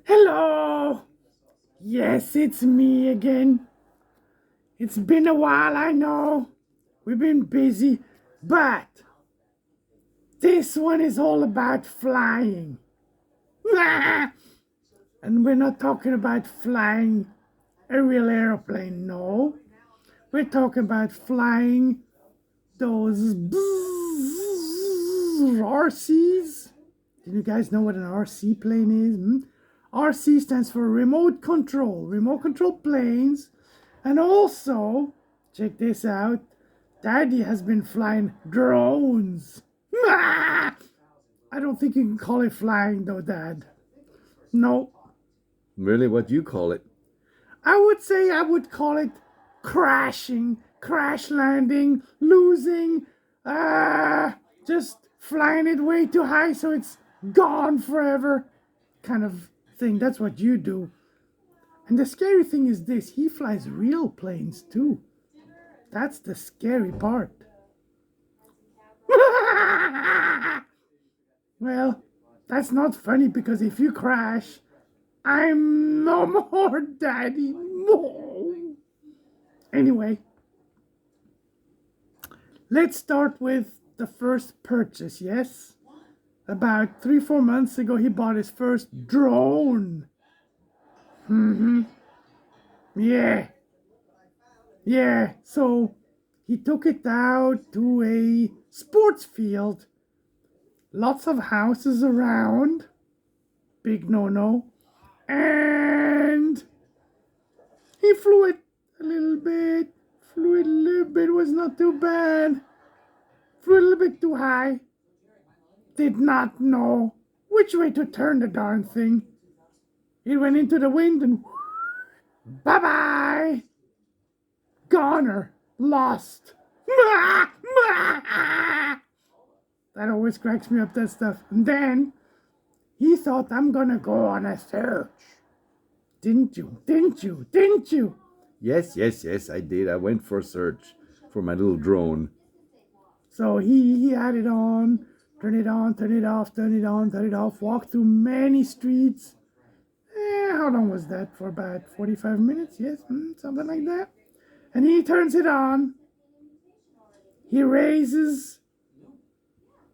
Hello! Yes, it's me again. It's been a while, I know. We've been busy, but this one is all about flying. And we're not talking about flying a real airplane, no. We're talking about flying those RCs. Do you guys know what an RC plane is? RC stands for remote control planes. And also, check this out, Daddy has been flying drones. I don't think you can call it flying though, Dad. No, Really, what do you call it? I would call it crashing, crash landing, losing, just flying it way too high so it's gone forever kind of thing. That's what you do. And the scary thing is this, he flies real planes too. That's the scary part. Well, that's not funny because if you crash, I'm no more daddy. No. Anyway, let's start with the first purchase, yes? About 3-4 months ago, he bought his first drone. Yeah, yeah. So he took it out to a sports field. Lots of houses around. Big no no. And he flew it a little bit. Flew it a little bit. Was not too bad. Flew a little bit too high. Did not know which way to turn the darn thing. It went into the wind and bye bye. Goner. Lost. That always cracks me up, that stuff. And then he thought, I'm gonna go on a search. Didn't you? Didn't you? Didn't you? Yes, I did. I went for a search for my little drone. So he had it on, turn it off, turn it on, turn it off, walked through many streets. How long was that? For about 45 minutes? Yes, something like that. And he turns it on. He raises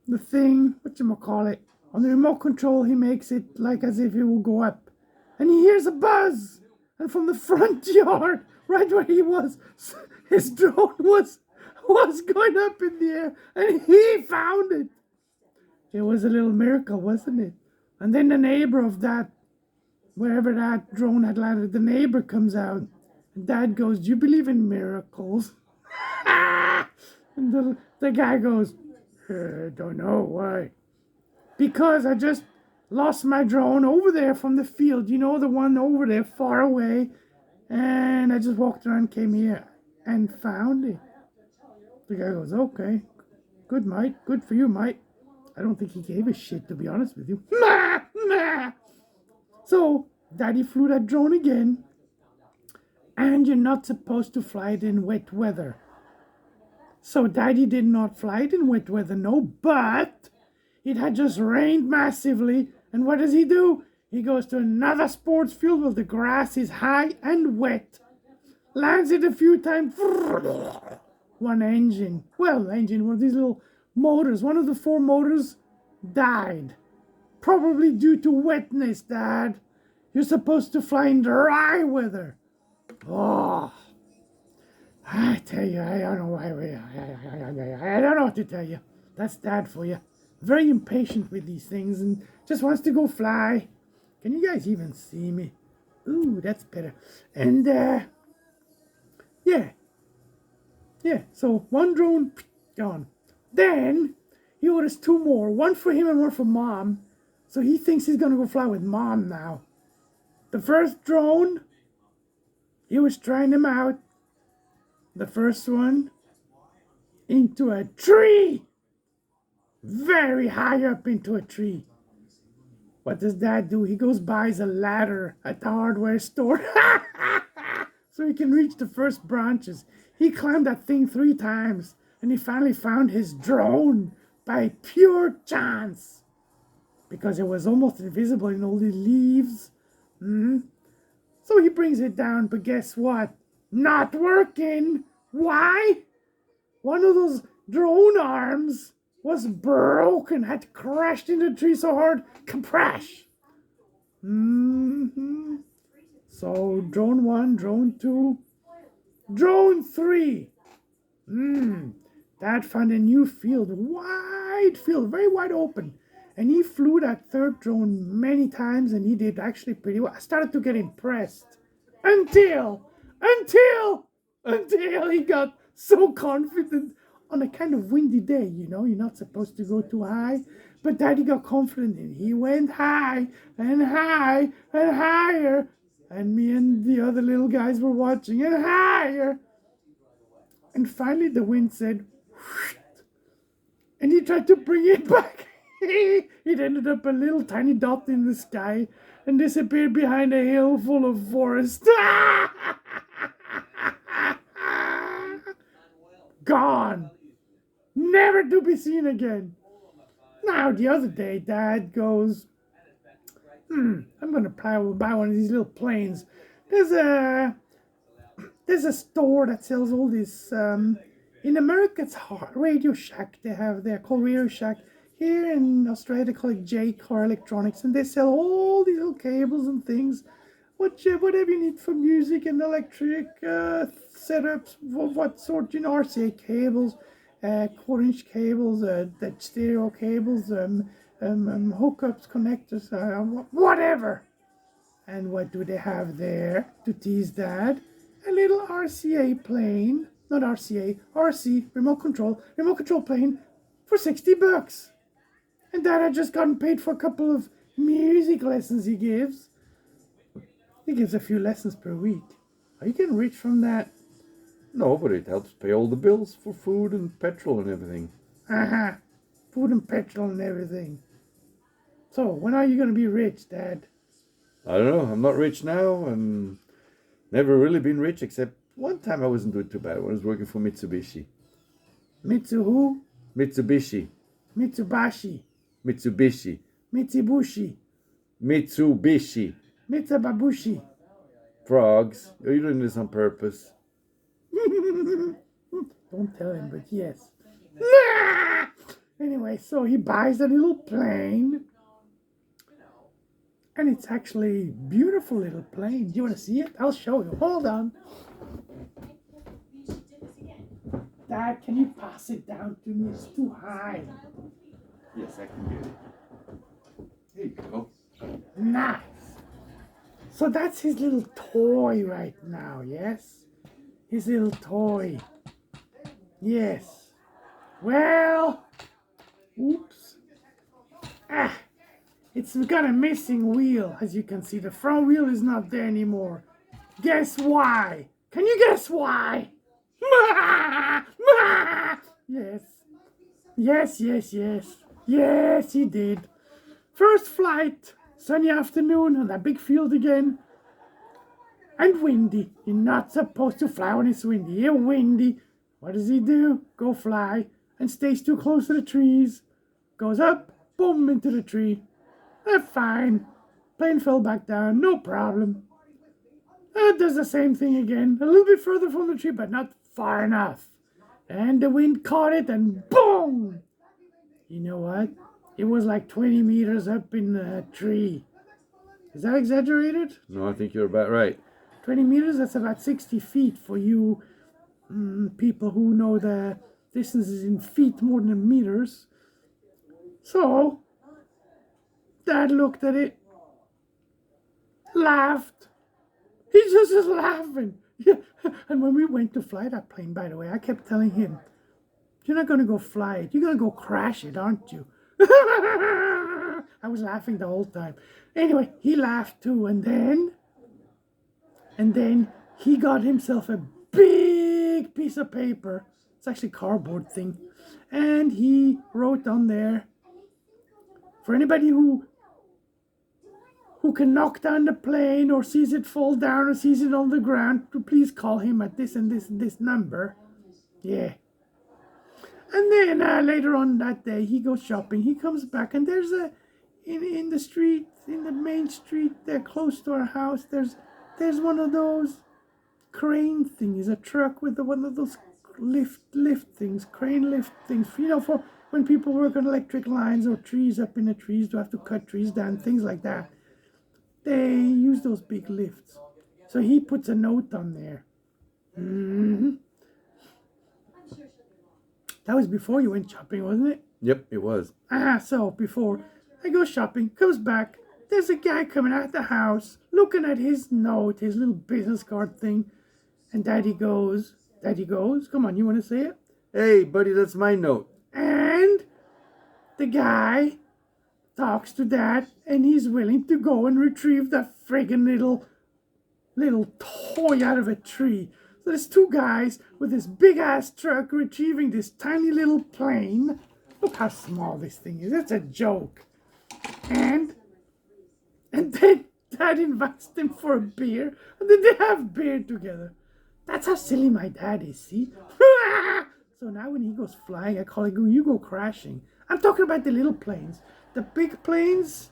the thing, whatchamacallit, on the remote control, he makes it like as if it will go up. And he hears a buzz. And from the front yard, right where he was, his drone was going up in the air. And he found it. It was a little miracle, wasn't it? And then the neighbor of that, wherever that drone had landed, the neighbor comes out. And Dad goes, do you believe in miracles? And the guy goes, don't know why. Because I just lost my drone over there from the field. You know, the one over there far away. And I just walked around, came here, and found it. The guy goes, okay, good, mate. Good for you, mate. I don't think he gave a shit, to be honest with you. So, Daddy flew that drone again. And you're not supposed to fly it in wet weather. So Daddy did not fly it in wet weather, no, but it had just rained massively. And what does he do? He goes to another sports field where the grass is high and wet. Lands it a few times. One engine. Well, one of these little motors. One of the 4 motors died. Probably due to wetness, Dad. You're supposed to fly in dry weather. Oh, I tell you, I don't know why. I don't know what to tell you. That's Dad for you. Very impatient with these things and just wants to go fly. Can you guys even see me? Ooh, that's better. And yeah. So one drone gone. Then he orders 2 more, one for him and one for Mom. So he thinks he's gonna go fly with Mom now. The first drone, he was trying them out. The first one into a tree. Very high up into a tree. What does Dad do? He goes buys a ladder at the hardware store so he can reach the first branches. He climbed that thing 3 times and he finally found his drone by pure chance. because it was almost invisible in all the leaves. So he brings it down, but guess what? Not working. Why? One of those drone arms was broken, had crashed into the tree so hard, crash. So drone 1, drone 2, drone 3. Dad found a new field, wide field, very wide open. And he flew that third drone many times and he did actually pretty well. I started to get impressed. Until, until, until he got so confident on a kind of windy day, you're not supposed to go too high. But Daddy got confident and he went high and high and higher. And me and the other little guys were watching and higher. And finally the wind said, whoosh, and he tried to bring it back. It ended up a little tiny dot in the sky and disappeared behind a hill full of forest. Gone. Never to be seen again. Now, the other day, Dad goes, I'm going to buy one of these little planes. There's a store that sells all this. In America, it's Radio Shack. They're called Radio Shack. Here in Australia, they call it J Car Electronics, and they sell all these little cables and things, whatever you need for music and electric setups. What sort? RCA cables, quarter-inch cables, the stereo cables, hookups, connectors, whatever. And what do they have there to tease Dad? A little RCA plane, not RCA, RC, remote control plane for $60. And Dad had just gotten paid for a couple of music lessons he gives. He gives a few lessons per week. Are you getting rich from that? No, but it helps pay all the bills for food and petrol and everything. Food and petrol and everything. So, when are you going to be rich, Dad? I don't know. I'm not rich now and never really been rich except one time I wasn't doing too bad when I was working for Mitsubishi. Mitsu who? Mitsubishi. Mitsubashi. Mitsubishi. Mitsubushi. Mitsubishi. Mitsubabushi. Frogs. Are you doing this on purpose? Don't tell him, but yes. Anyway, so he buys a little plane. And it's actually a beautiful little plane. Do you want to see it? I'll show you. Hold on. Dad, can you pass it down to me? It's too high. Yes, I can get it. Here you go. Nice. So that's his little toy right now, yes? His little toy. Yes. Well, oops. It's got a missing wheel, as you can see. The front wheel is not there anymore. Guess why? Can you guess why? Yes. Yes, he did. First flight, sunny afternoon on that big field again. And windy. You're not supposed to fly when it's windy. You're windy. What does he do? Go fly and stays too close to the trees. Goes up, boom, into the tree. Fine. Plane fell back down, no problem. Does the same thing again, a little bit further from the tree, but not far enough. And the wind caught it and boom! You know what? It was like 20 meters up in the tree. Is that exaggerated? No, I think you're about right. 20 meters, that's about 60 feet for you people who know the distances in feet more than meters. So, Dad looked at it, laughed. He just was laughing. Yeah. And when we went to fly that plane, by the way, I kept telling him, you're not going to go fly it. You're going to go crash it, aren't you? I was laughing the whole time. Anyway, he laughed too. And then he got himself a big piece of paper. It's actually a cardboard thing. And he wrote on there, for anybody who can knock down the plane or sees it fall down or sees it on the ground, to please call him at this and this and this number. Yeah. And then later on that day, he goes shopping. He comes back and there's a in the street, in the main street there close to our house, there's one of those crane things, a truck with one of those lift things, crane lift things, for when people work on electric lines or trees up in the trees, to have to cut trees down, things like that. They use those big lifts. So he puts a note on there. hmm That was before you went shopping, wasn't it? Yep, it was. So before I go shopping, comes back, there's a guy coming out the house, looking at his note, his little business card thing, and Daddy goes, come on, you want to say it? Hey, buddy, that's my note. And the guy talks to Dad, and he's willing to go and retrieve the friggin' little toy out of a tree. So there's two guys with this big ass truck retrieving this tiny little plane. Look how small this thing is. It's a joke. And then Dad invites them for a beer, and then they have beer together. That's how silly my dad is, see? So now when he goes flying, I call it, you go crashing. I'm talking about the little planes. The big planes,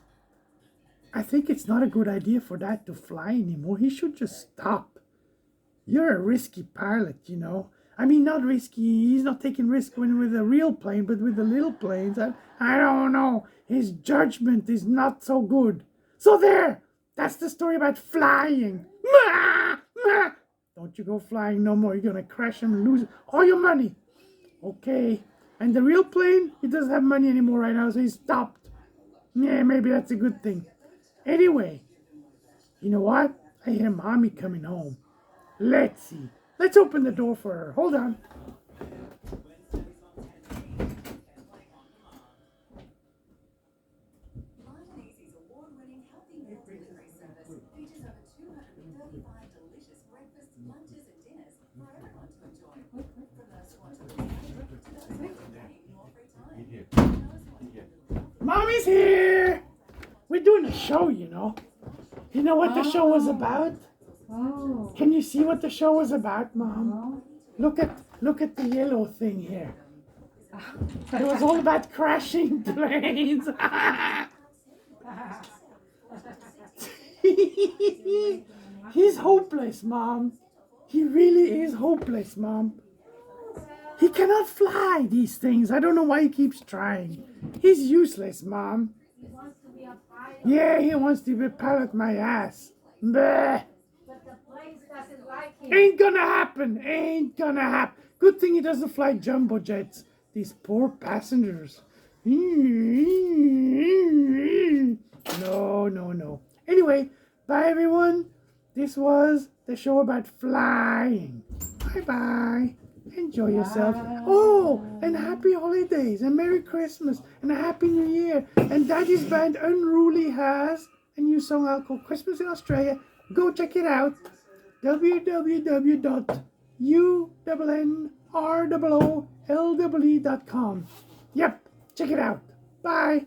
I think it's not a good idea for Dad to fly anymore. He should just stop. You're a risky pilot, I mean, not risky. He's not taking risk with a real plane, but with the little planes, I don't know. His judgment is not so good. So there, that's the story about flying. Don't you go flying no more. You're going to crash and lose all your money. Okay. And the real plane, he doesn't have money anymore right now, so he stopped. Yeah, maybe that's a good thing. Anyway, you know what? I hear Mommy coming home. Let's see. Let's open the door for her. Hold on. Mommy's here. We're doing a show, You know what the show was about? Oh. Can you see what the show was about, Mom? Look at the yellow thing here. It was all about crashing planes. He's hopeless, Mom. He really is hopeless, Mom. He cannot fly these things. I don't know why he keeps trying. He's useless, Mom. He wants to be a pilot. Yeah, he wants to be a pilot, my ass. Bleh. But the planes doesn't like him. Ain't gonna happen. Ain't gonna happen. Good thing he doesn't fly jumbo jets. These poor passengers. No. Anyway, bye everyone. This was the show about flying. Bye. Enjoy yourself. Oh, and happy holidays and Merry Christmas and a Happy New Year. And Daddy's band Unruly has a new song out called Christmas in Australia. Go check it out. www.unnrooll.com. Yep, check it out. Bye.